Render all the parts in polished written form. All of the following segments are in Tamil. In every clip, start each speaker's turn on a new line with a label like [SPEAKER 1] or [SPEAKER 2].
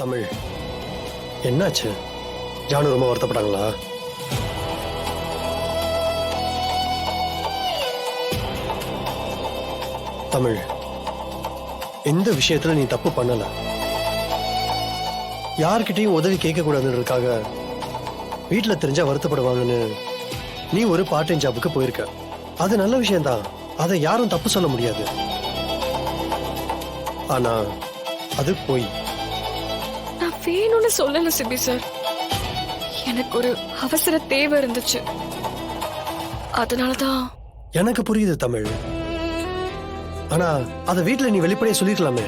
[SPEAKER 1] தமிழ், என்னாச்சு? ஜானு ரொம்ப வருத்தப்பட்டாங்களா? தமிழ், எந்த விஷயத்துல நீ தப்பு பண்ணல. யார்கிட்டயும் உதவி கேட்க கூடாதுன்றதுக்காக வீட்டுல தெரிஞ்சா வருத்தப்படுவாங்கன்னு நீ ஒரு பார்ட் டைம் ஜாபுக்கு போயிருக்க. அது நல்ல விஷயம்தான், அதை யாரும் தப்பு சொல்ல முடியாது. ஆனா அது போய்
[SPEAKER 2] நான் வேணும்னு சொல்லல சிபி சார். எனக்கு ஒரு அவசர தேவை இருந்துச்சு, அதனாலதான்.
[SPEAKER 1] எனக்கு புரியுது தமிழ். ஆனா அத வீட்டுல நீ வெளிப்படையா சொல்லிருக்கலாமே.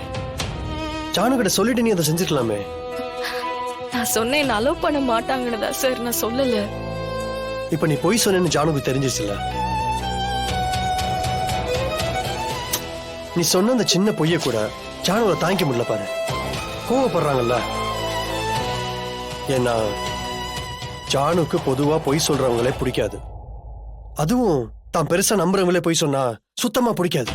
[SPEAKER 1] ஜானு கிட்ட சொல்லிட்டு நீ அதை செஞ்சிருக்கலாமே.
[SPEAKER 2] நான் சொன்னேன் அலோவ் பண்ண மாட்டாங்கன்னு தான் சார் நான் சொல்லல.
[SPEAKER 1] இப்ப நீ பொய் சொன்னேன்னு ஜானுக்கு தெரிஞ்சிச்சுல. நீ சொன்ன அந்த சின்ன பொய்ய கூட ஜானுவை தாங்கிக்க முடியல பாரு. கோவப்படுறாங்கல்ல. ஏன்னா ஜானுக்கு பொதுவா பொய் சொல்றவங்களே பிடிக்காது. அதுவும் தான் பெருசா நம்புறவங்களே பொய் சொன்னா சுத்தமா பிடிக்காது.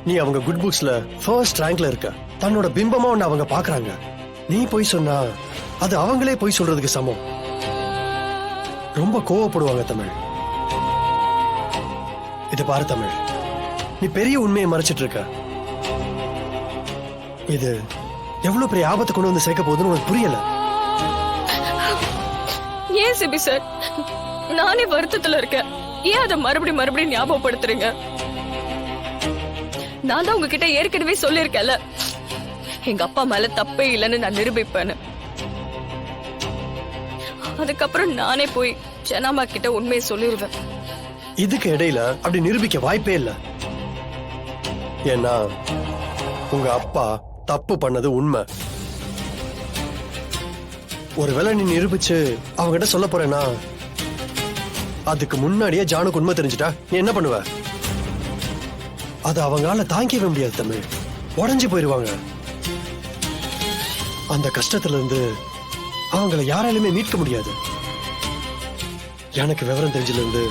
[SPEAKER 1] நீ அவங்க குட் புக்ஸ்ல ஃபர்ஸ்ட் ரேங்க்ல இருக்க. தன்னோட பிம்பமா ஒன்னு அவங்க பாக்குறாங்க. நீ பொய் சொன்னா அது அவங்களே பொய் சொல்றதுக்கு சமம். ரொம்ப கோவப்படுவாங்க தமிழ். இத பாரு தமிழ், நீ பெரிய உண்மையை மறைச்சிட்டு இருக்க. இது எவ்வளவு பெரிய ஆபத்து கொண்டு வந்து சேர்க்க போகுதுன்னு உனக்கு புரியல.
[SPEAKER 2] ஏன் சிபி சார், நானே வருத்தத்துல இருக்கேன். ஏன் அதை மறுபடியும் ஞாபகப்படுத்துறீங்க? நான் தான் உங்ககிட்ட ஏற்கனவே சொல்லியிருக்கேன்ல, எங்க அப்பா மேல தப்பே இல்லைன்னு நான் நிரூபிப்பேன்னு. அதுக்கப்புறம் நானே போய் ஜனாமா கிட்ட உண்மையை சொல்லிடுவேன்.
[SPEAKER 1] இதுக்கு இடையில அப்படி நிரூபிக்க வாய்ப்பே இல்ல. ஏன்னா உங்க அப்பா தப்பு பண்ணது உண்மை. ஒருவேளை நீ நிரூபிச்சு அவங்கிட்ட சொல்ல போறேன்னா அதுக்கு முன்னாடியே ஜானுக்கு உண்மை தெரிஞ்சுட்டா நீ என்ன பண்ணுவ? அது அவங்களால தாங்கிக்கவே முடியாது தமிழ். உடஞ்சு போயிருவாங்க. அந்த கஷ்டத்துல இருந்து அவங்கள யாராலுமே மீட்க முடியாது. எனக்கு விவரம் தெரிஞ்சதுல இருந்து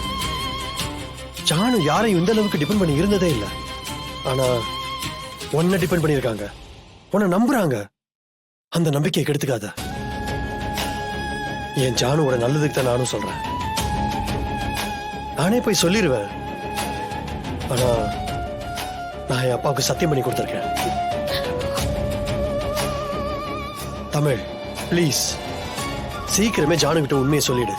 [SPEAKER 1] ஜானு யாரையும் இந்த அளவுக்கு டிபெண்ட் பண்ணி இருந்ததே இல்லை. ஆனா உன்னை டிபெண்ட் பண்ணிருக்காங்க, உன்னை நம்புறாங்க. அந்த நம்பிக்கையை கெடுத்துக்காத. என் ஜானுவோட நல்லதுக்கு தான் நானும் சொல்றேன். நானே போய் சொல்லிடுவேன். ஆனா நான் என் அப்பாவுக்கு சத்தியம் பண்ணி கொடுத்திருக்கேன். தமிழ், ப்ளீஸ் சீக்கிரமே ஜானு கிட்ட உண்மையை சொல்லிடு.